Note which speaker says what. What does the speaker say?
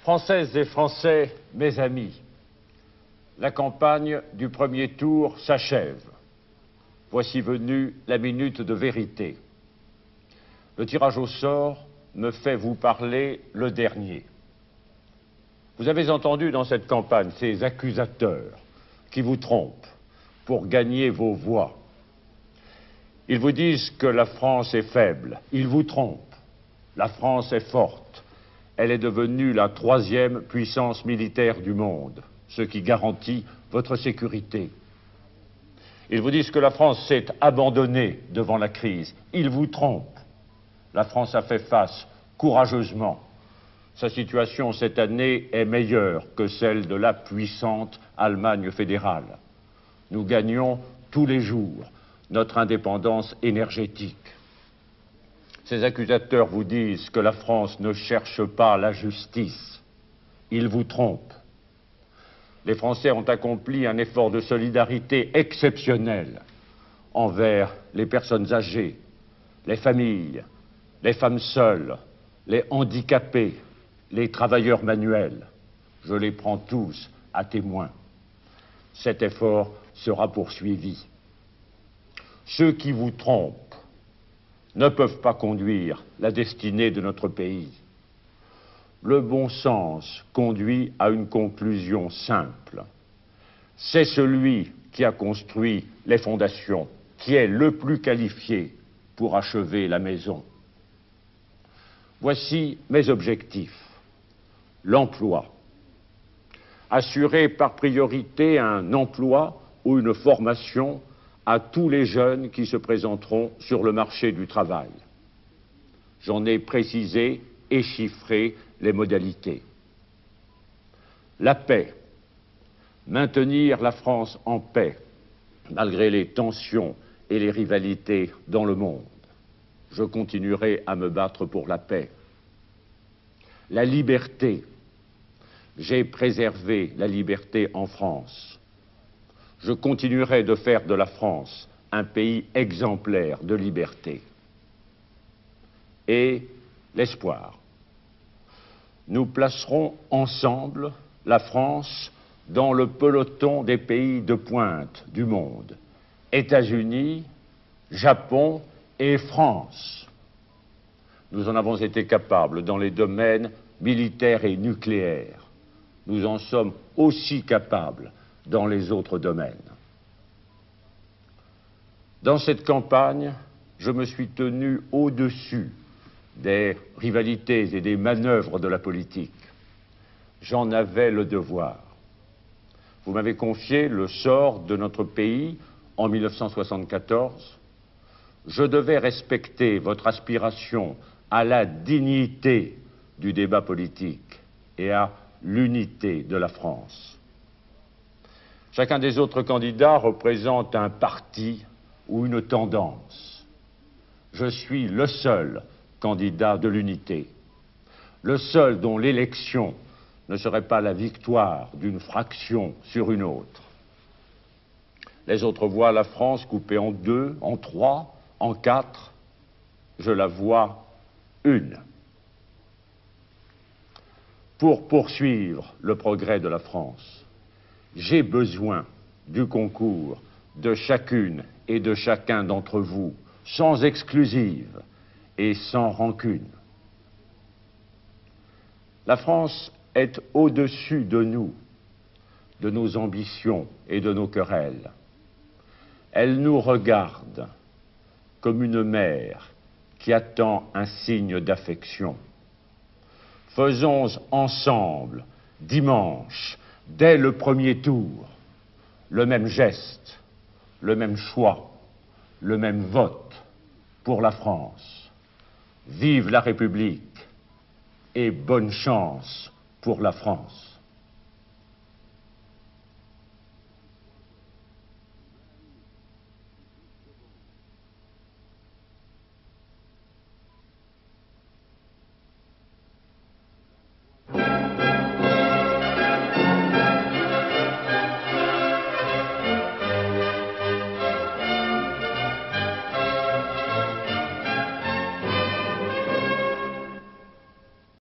Speaker 1: Françaises et Français, mes amis, la campagne du premier tour s'achève. Voici venue la minute de vérité. Le tirage au sort me fait vous parler le dernier. Vous avez entendu dans cette campagne ces accusateurs qui vous trompent pour gagner vos voix. Ils vous disent que la France est faible. Ils vous trompent. La France est forte. Elle est devenue la troisième puissance militaire du monde, ce qui garantit votre sécurité. Ils vous disent que la France s'est abandonnée devant la crise. Ils vous trompent. La France a fait face courageusement. Sa situation cette année est meilleure que celle de la puissante Allemagne fédérale. Nous gagnons tous les jours notre indépendance énergétique. Ces accusateurs vous disent que la France ne cherche pas la justice. Ils vous trompent. Les Français ont accompli un effort de solidarité exceptionnel envers les personnes âgées, les familles, les femmes seules, les handicapés, les travailleurs manuels. Je les prends tous à témoin. Cet effort sera poursuivi. Ceux qui vous trompent ne peuvent pas conduire la destinée de notre pays. Le bon sens conduit à une conclusion simple. C'est celui qui a construit les fondations qui est le plus qualifié pour achever la maison. Voici mes objectifs. L'emploi. Assurer par priorité un emploi ou une formation à tous les jeunes qui se présenteront sur le marché du travail. J'en ai précisé et chiffré les modalités. La paix. Maintenir la France en paix, malgré les tensions et les rivalités dans le monde. Je continuerai à me battre pour la paix. La liberté. J'ai préservé la liberté en France. Je continuerai de faire de la France un pays exemplaire de liberté. Et l'espoir. Nous placerons ensemble la France dans le peloton des pays de pointe du monde. États-Unis, Japon et France. Nous en avons été capables dans les domaines militaires et nucléaires. Nous en sommes aussi capables dans les autres domaines. Dans cette campagne, je me suis tenu au-dessus des rivalités et des manœuvres de la politique. J'en avais le devoir. Vous m'avez confié le sort de notre pays en 1974. Je devais respecter votre aspiration à la dignité du débat politique et à l'unité de la France. Chacun des autres candidats représente un parti ou une tendance. Je suis le seul candidat de l'unité, le seul dont l'élection ne serait pas la victoire d'une fraction sur une autre. Les autres voient la France coupée en deux, en trois, en quatre. Je la vois une. Pour poursuivre le progrès de la France, j'ai besoin du concours de chacune et de chacun d'entre vous, sans exclusive et sans rancune. La France est au-dessus de nous, de nos ambitions et de nos querelles. Elle nous regarde comme une mère qui attend un signe d'affection. Faisons ensemble, dimanche, dès le premier tour, le même geste, le même choix, le même vote pour la France. Vive la République et bonne chance pour la France.